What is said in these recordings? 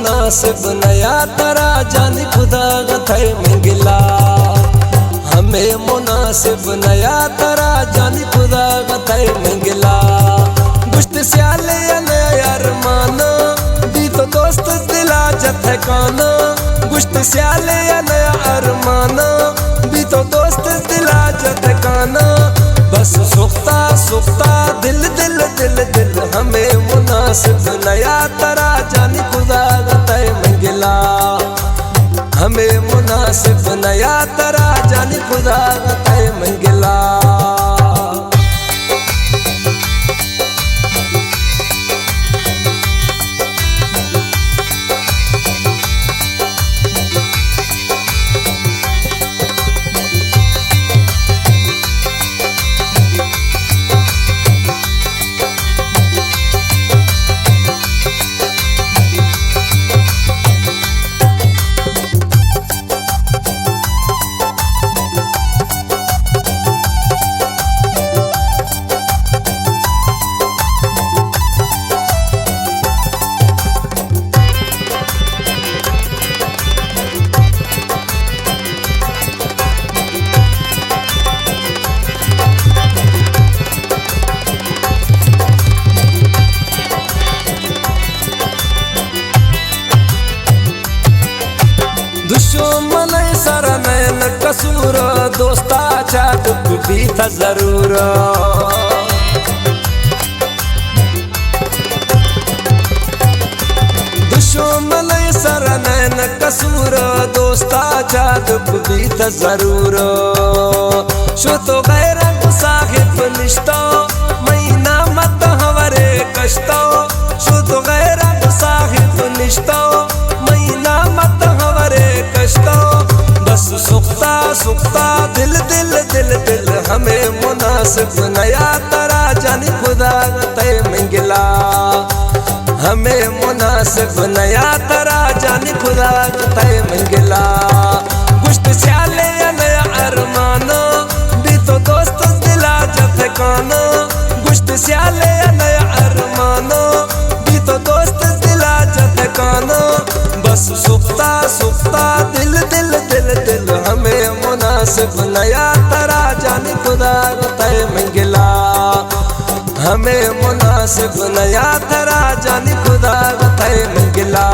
मुनासिब नया तरा जानी खुदा गथै मंगिला। हमें मुनासिब नया तरा जानी खुदा गथै मंगिला। गुश्त स्याले नया अरमाना दी तो दोस्त दिला जथे काना। गुश्त स्याले नया अरमाना दी तो दोस्त दिला जथे काना। बस सुख्ता सुख्ता दिल दिल दिल दिल हमें मुनासिब नया तरा जानी खुदा गथै मंगिला। हमें मुनासिब नया तरा जानी खुदा गथै मंगिला। दुश्मन सर नैन कसूर दोस्ता चा दुख भी था जरूर। दुश्मन सर नैन कसूर दोस्ता चा दुख भी था जरूर। शो तो गैर साहिब निश्तो महीना मत हवरे कश्तो। शो तो गैर साहिब निश्तो महीना मत हवरे कश्तो। बस सुख्ता सुख्ता दिल दिल दिल दिल हमें मुनासिब नया तरा जानी खुदा गथै मंगिला। हमें मुनासिब नया तरा जानी खुदा गथै मंगिला। गुश्त स्याले नया अरमाना भी तो दोस्त दिला जथे काना। गुश्त स्याले नया अरमाना भी तो दोस्त दिला जथे काना। बस सुख्ता सुख्ता दिल दिल दिल दिल हमें मुनासिब नया तरा जानी खुदा गथै मंगिला। हमें मुनासिब नया तरा जानी खुदा गथै मंगिला।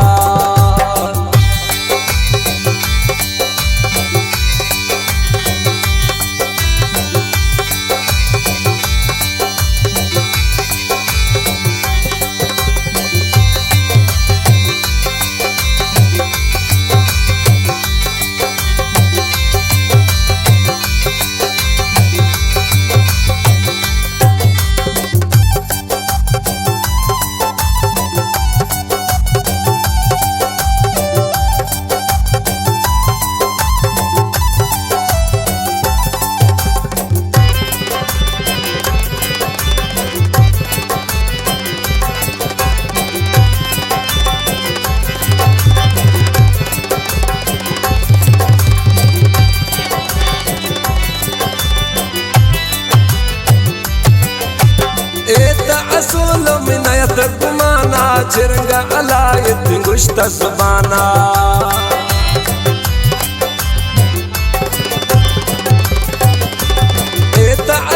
असूल मिनयत गुमाना चिरंगा अलायत गुश्त ज़ुबाना।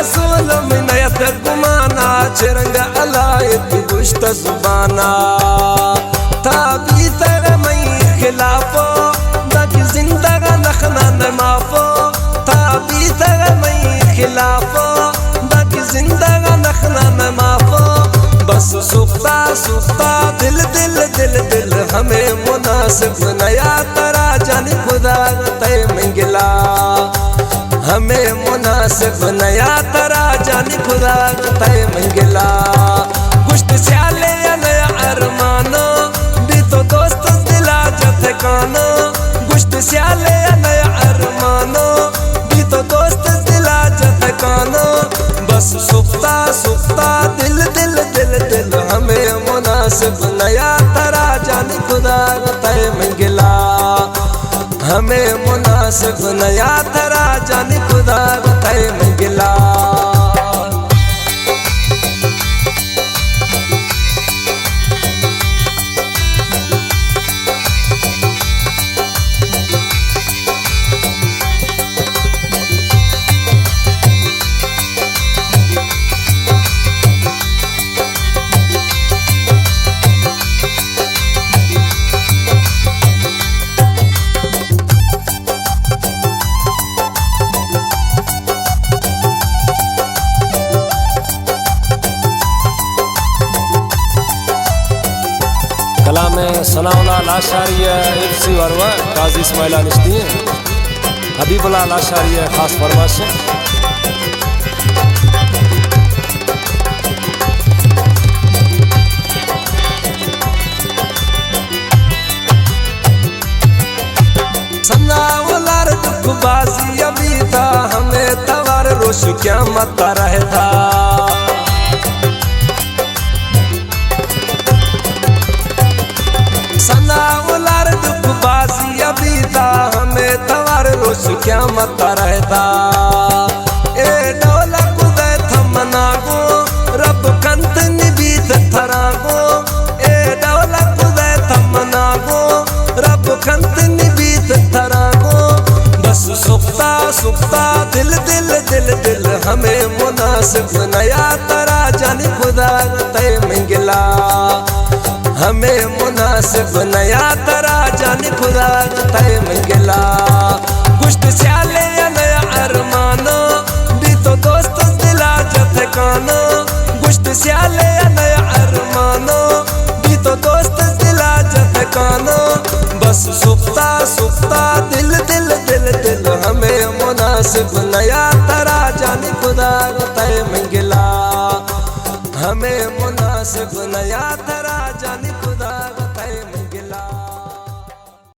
असूल मिनयत गुमाना चिरंगा अलायत गुश्त ज़ुबाना। ताबी तर मई खिलाफो दक जिंदगा नखना न माफो। ताबी तर मई खिलाफो दक जिंदगा नखना न माफो। बस सुख्ता सुख्ता दिल दिल दिल दिल हमें मुनासिब नया तरा जानी खुदा गथै मंगिला। हमें मुनासिब नया तरा जानी खुदा गथै मंगिला। गुश्त स्याले नया अरमाना भी तो दोस्त दिला जथे काना। गुश्त स्याले नया अरमाना भी तो दोस्त दिला जथे काना। बस सुख्ता सुख्ता दिल दिल दिल दिल हमें मुनासिब नया तरा जानी खुदा गथै मंगिला। हमें मुनासिब नया तरा जानी खुदा गथै मंगिला। में सनाउल्लाह लाशारिया एफसी वरवा काजी इस्माइल निश्ती हबीबुल्लाह लाशारिया खास फरमाइश सनाउल्लाह दुख बाजी अभी था हमें तवार रोश क्या मत रहता सनाउल्लाह दुख बाजी अभी था हमें तवार रोश क्या मत रहता ए डोला कुदे थमना गो रब कंत निबीत थरा गो ए डोला कुदे थमना गो रब कंत निबीत थरा गो बस सुखता सुखता दिल दिल दिल दिल हमें मुनासिब नया तरा जानी खुदा तय मंगला हमें मुनासिब नया तरा जानी खुदा तय मंगला गुश्त स्याले या नया अरमानो भी तो दोस्त दिला जथकानो गुश्त स्याले या नया अरमानो भी तो दोस्त दिला जथकानो बस सुखता सुखता दिल दिल दिल दिल हमें मुनासिब नया तरा जानी खुदा तय मंगला हमें मुनासिब नया तरा जानी